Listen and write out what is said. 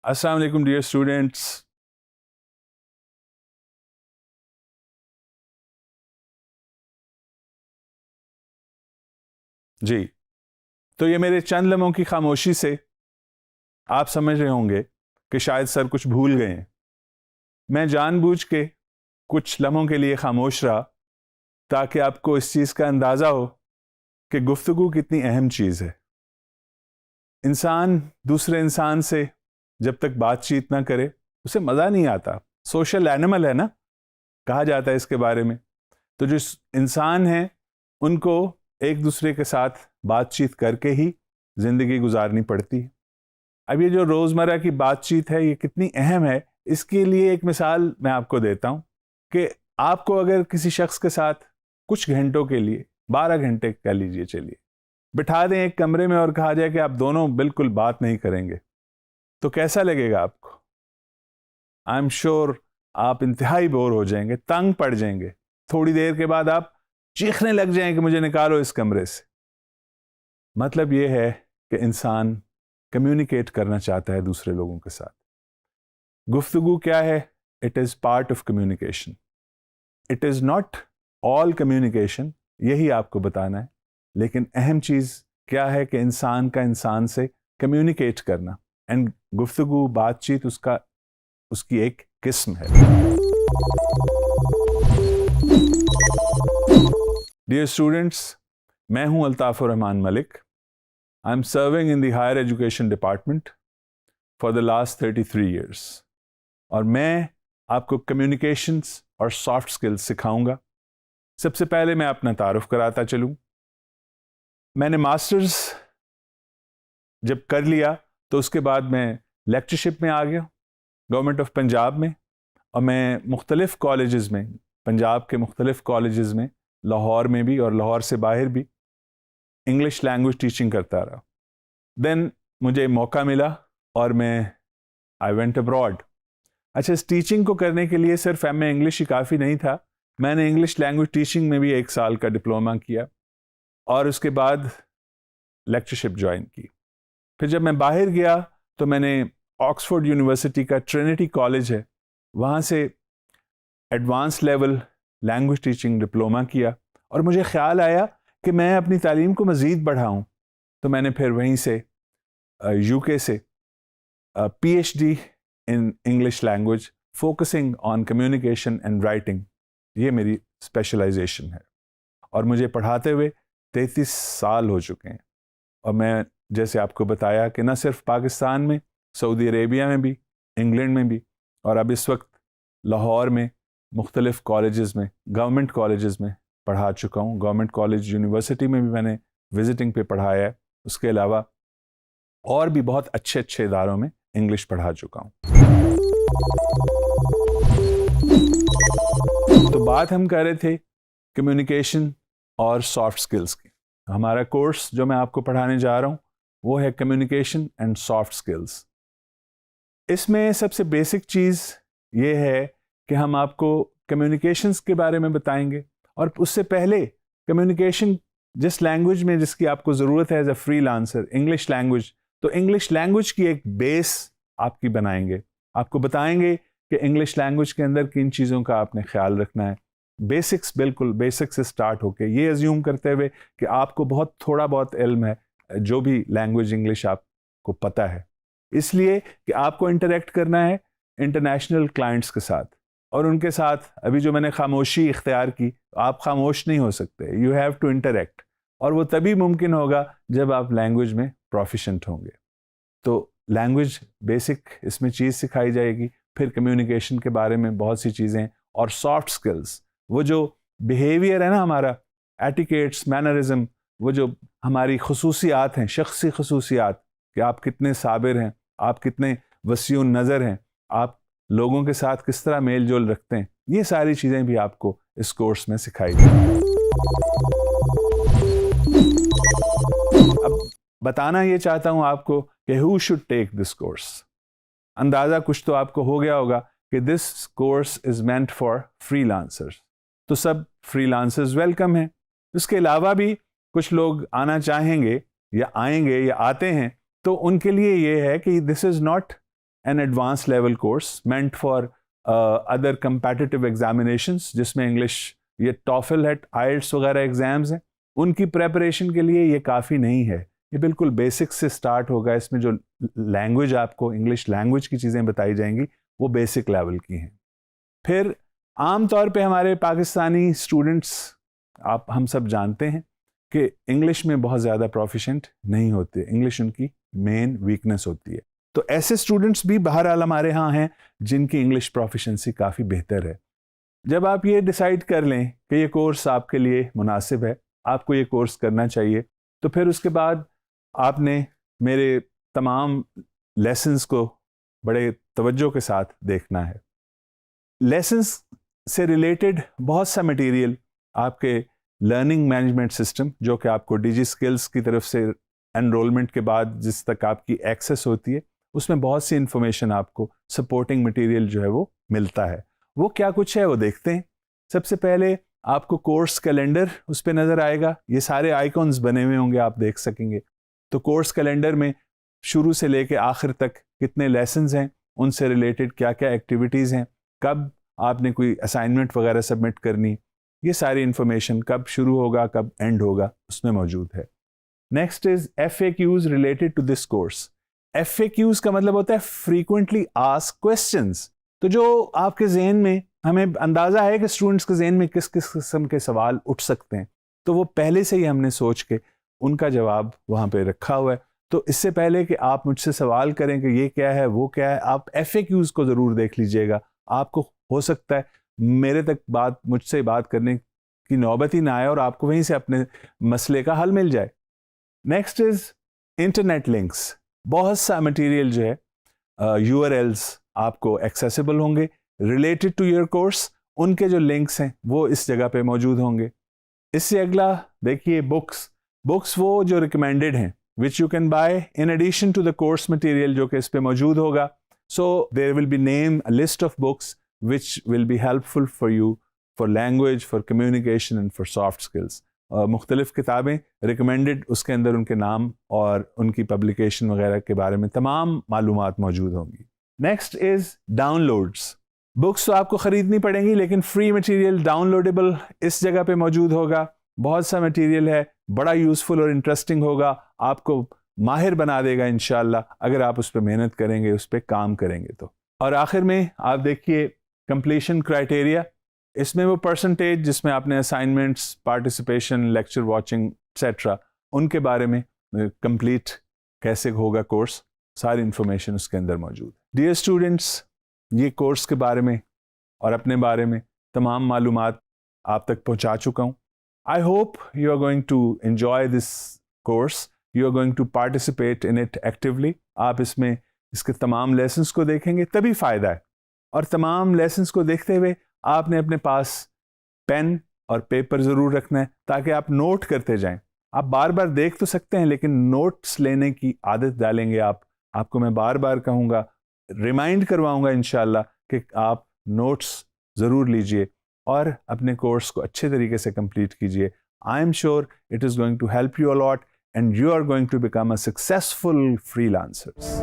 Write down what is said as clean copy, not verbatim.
अस्सलाम वालेकुम dear students. जी, तो ये मेरे चंद लम्हों की खामोशी से आप समझ रहे होंगे कि शायद सर कुछ भूल गए हैं। मैं जानबूझ के कुछ लम्हों के लिए खामोश रहा ताकि आपको इस चीज़ का अंदाज़ा हो कि गुफ्तगू कितनी अहम चीज़ है। इंसान दूसरे इंसान से जब तक बातचीत ना करे उसे मज़ा नहीं आता। सोशल एनिमल है ना, कहा जाता है इसके बारे में। तो जो इंसान हैं उनको एक दूसरे के साथ बातचीत करके ही ज़िंदगी गुजारनी पड़ती है। अब ये जो रोज़मर्रा की बातचीत है ये कितनी अहम है, इसके लिए एक मिसाल मैं आपको देता हूँ कि आपको अगर किसी शख्स के साथ कुछ घंटों के लिए 12 घंटे कह लीजिए, चलिए बिठा दें एक कमरे में और कहा जाए कि आप दोनों बिल्कुल बात नहीं करेंगे, तो कैसा लगेगा आपको? आई एम श्योर आप इंतहाई बोर हो जाएंगे, तंग पड़ जाएंगे। थोड़ी देर के बाद आप चीखने लग जाएं कि मुझे निकालो इस कमरे से। मतलब यह है कि इंसान कम्युनिकेट करना चाहता है दूसरे लोगों के साथ। गुफ्तगू क्या है? It is part of communication. It is not all communication, यही आपको बताना है। लेकिन अहम चीज़ क्या है कि इंसान का इंसान से कम्युनिकेट करना, एंड गुफ्तगू बातचीत उसकी एक किस्म है। डियर स्टूडेंट्स, मैं हूं Altafur Rahman Malik. I am serving in the higher education department for the last 33 years, और मैं आपको कम्युनिकेशंस और सॉफ्ट स्किल्स सिखाऊंगा। सबसे पहले मैं अपना तारुफ कराता चलूं। मैंने मास्टर्स जब कर लिया तो उसके बाद मैं लेक्चरशिप में आ गया गवर्नमेंट ऑफ पंजाब में, और मैं मुख्तलिफ कॉलेजेस में, पंजाब के मुख्तलिफ कॉलेजेस में, लाहौर में भी और लाहौर से बाहर भी इंग्लिश लैंग्वेज टीचिंग करता रहा। देन मुझे मौका मिला और मैं आई वेंट अब्रॉड। अच्छा, इस टीचिंग को करने के लिए सिर्फ एम ए इंग्लिश ही काफ़ी नहीं था। मैंने इंग्लिश लैंग्वेज टीचिंग में भी 1 साल का डिप्लोमा किया और उसके बाद लेक्चरशिप ज्वाइन की। फिर जब मैं बाहर गया तो मैंने ऑक्सफोर्ड यूनिवर्सिटी का ट्रिनिटी कॉलेज है, वहाँ से advance level language teaching diploma किया, और मुझे ख्याल आया कि मैं अपनी तालीम को मज़ीद बढ़ाऊँ। तो मैंने फिर वहीं से यूके से PhD in English language focusing on communication and writing, ये मेरी स्पेशलाइजेशन है। और मुझे पढ़ाते हुए 33 साल हो चुके हैं। और मैं जैसे आपको बताया कि न सिर्फ पाकिस्तान में, सऊदी अरेबिया में भी, इंग्लैंड में भी, और अब इस वक्त लाहौर में मुख्तलिफ कॉलेजेस में, गवर्नमेंट कॉलेजेस में पढ़ा चुका हूँ। गवर्नमेंट कॉलेज यूनिवर्सिटी में भी मैंने विजिटिंग पे पढ़ाया है। उसके अलावा और भी बहुत अच्छे अच्छे इदारों में इंग्लिश पढ़ा चुका हूँ। तो बात हम कर रहे थे कम्युनिकेशन और सॉफ्ट स्किल्स की। हमारा कोर्स जो मैं आपको पढ़ाने जा रहा हूँ वो है कम्युनिकेशन एंड सॉफ्ट स्किल्स। इसमें सबसे बेसिक चीज़ ये है कि हम आपको कम्युनिकेशंस के बारे में बताएंगे, और उससे पहले कम्युनिकेशन जिस लैंग्वेज में जिसकी आपको ज़रूरत है as a freelancer, English language, तो इंग्लिश लैंग्वेज की एक बेस आपकी बनाएंगे। आपको बताएंगे कि इंग्लिश लैंग्वेज के अंदर किन चीज़ों का आपने ख्याल रखना है। बेसिक्स, बिल्कुल बेसिक्स से स्टार्ट होके, ये अज्यूम करते हुए कि आपको बहुत थोड़ा बहुत इल्म है, जो भी लैंग्वेज इंग्लिश आपको पता है। इसलिए कि आपको इंटरेक्ट करना है इंटरनेशनल क्लाइंट्स के साथ, और उनके साथ अभी जो मैंने खामोशी इख्तियार की, आप खामोश नहीं हो सकते, यू हैव टू इंटरेक्ट। और वो तभी मुमकिन होगा जब आप लैंग्वेज में प्रोफिशेंट होंगे। तो लैंग्वेज बेसिक इसमें चीज़ सिखाई जाएगी, फिर कम्युनिकेशन के बारे में बहुत सी चीज़ें, और सॉफ्ट स्किल्स, वो जो बिहेवियर है ना हमारा, एटिकेट्स, मैनरिज्म, वो जो हमारी खसूसियात हैं, शख्सी खसूसियात, कि आप कितने साबिर हैं, आप कितने वसीउन नज़र हैं, आप लोगों के साथ किस तरह मेल जोल रखते हैं, ये सारी चीज़ें भी आपको इस कोर्स में सिखाई जाएंगी। अब बताना ये चाहता हूँ आपको कि who should take this course. अंदाज़ा कुछ तो आपको हो गया होगा कि this course is meant for freelancers. तो सब फ्रीलांसर्स वेलकम हैं। इसके अलावा भी कुछ लोग आना चाहेंगे या आएंगे या आते हैं, तो उनके लिए ये है कि this is not an advance level course meant for other competitive examinations, जिसमें इंग्लिश, ये टॉफल है, आइल्स वगैरह एग्जाम्स हैं, उनकी प्रेपरेशन के लिए ये काफ़ी नहीं है। ये बिल्कुल बेसिक से स्टार्ट होगा। इसमें जो लैंग्वेज आपको इंग्लिश लैंग्वेज की चीज़ें बताई जाएंगी वो बेसिक लेवल की हैं। फिर आम तौर पे हमारे पाकिस्तानी स्टूडेंट्स, हम सब जानते हैं कि इंग्लिश में बहुत ज़्यादा प्रोफिशेंट नहीं होते, इंग्लिश उनकी मेन वीकनेस होती है। तो ऐसे स्टूडेंट्स भी बहरहाल हमारे यहाँ हैं जिनकी इंग्लिश प्रोफिशेंसी काफ़ी बेहतर है। जब आप ये डिसाइड कर लें कि ये कोर्स आपके लिए मुनासिब है, आपको ये कोर्स करना चाहिए, तो फिर उसके बाद आपने मेरे तमाम लेसन्स को बड़े तवज्जो के साथ देखना है। लेसन्स से रिलेटेड बहुत सा मटेरियल आपके लर्निंग मैनेजमेंट सिस्टम, जो कि आपको डिजी स्किल्स की तरफ से एनरोलमेंट के बाद जिस तक आपकी एक्सेस होती है, उसमें बहुत सी इंफॉर्मेशन आपको सपोर्टिंग मटेरियल जो है वो मिलता है। वो क्या कुछ है वो देखते हैं। सबसे पहले आपको कोर्स कैलेंडर उस पर नज़र आएगा, ये सारे आइकॉन्स बने हुए होंगे, आप देख सकेंगे। तो कोर्स कैलेंडर में शुरू से लेके आखिर तक कितने लेसन्स हैं, उनसे रिलेटेड क्या क्या एक्टिविटीज़ हैं, कब आपने कोई असाइनमेंट वगैरह सबमिट करनी, ये सारी इंफॉर्मेशन कब शुरू होगा कब एंड होगा उसमें मौजूद है। Next is FAQs related to this course. FAQs का मतलब होता है फ्रीक्वेंटली आस्क्ड क्वेश्चंस। तो जो आपके जहन में, हमें अंदाज़ा है कि स्टूडेंट्स के जहन में किस किस किस्म के सवाल उठ सकते हैं, तो वो पहले से ही हमने सोच के उनका जवाब वहाँ पे रखा हुआ है। तो इससे पहले कि आप मुझसे सवाल करें कि ये क्या है वो क्या है, आप FAQs को ज़रूर देख लीजिएगा। आपको हो सकता है मेरे तक मुझसे बात करने की नौबत ही ना आए और आपको वहीं से अपने मसले का हल मिल जाए। Next is internet links. बहुत सा मटेरियल जो है URLs आपको एक्सेसिबल होंगे रिलेटेड टू योर कोर्स, उनके जो लिंक्स हैं वो इस जगह पे मौजूद होंगे। इससे अगला देखिए बुक्स वो जो रिकमेंडेड हैं which you can buy in addition to the course material, जो कि इस पे मौजूद होगा। So there will be name a list of books which will be helpful for you for language, for communication and for soft skills. मुख्तलिफ किताबें recommended, उसके अंदर उनके नाम और उनकी पब्लिकेशन वगैरह के बारे में तमाम मालूमात मौजूद होंगी। Next is downloads. बुक्स तो आपको ख़रीदनी पड़ेंगी, लेकिन फ्री मटेरियल डाउनलोडेबल इस जगह पे मौजूद होगा। बहुत सा मटेरियल है, बड़ा यूज़फुल और इंटरेस्टिंग होगा, आपको माहिर बना देगा इंशाल्लाह, अगर आप उस पर मेहनत करेंगे, उस पर काम करेंगे तो। और आखिर में आप देखिए कंप्लीशन क्राइटेरिया, इसमें वो परसेंटेज जिसमें आपने assignments, participation, lecture watching etcetera, उनके बारे में कंप्लीट कैसे होगा कोर्स, सारी इंफॉर्मेशन उसके अंदर मौजूद है। डियर स्टूडेंट्स, ये कोर्स के बारे में और अपने बारे में तमाम मालूमात आप तक पहुंचा चुका हूँ। I hope you are going to enjoy this course, you are going to participate in it actively. आप इसमें इसके तमाम लेसन्स को देखेंगे तभी फ़ायदा है, और तमाम लेसन्स को देखते हुए आपने अपने पास पेन और पेपर ज़रूर रखना है ताकि आप नोट करते जाएं। आप बार बार देख तो सकते हैं, लेकिन नोट्स लेने की आदत डालेंगे आपको मैं बार बार कहूँगा, रिमाइंड करवाऊँगा इंशाल्लाह कि आप नोट्स ज़रूर लीजिए और अपने कोर्स को अच्छे तरीके से कंप्लीट कीजिए। I am sure it is going to help you a lot and you are going to become a successful freelancers.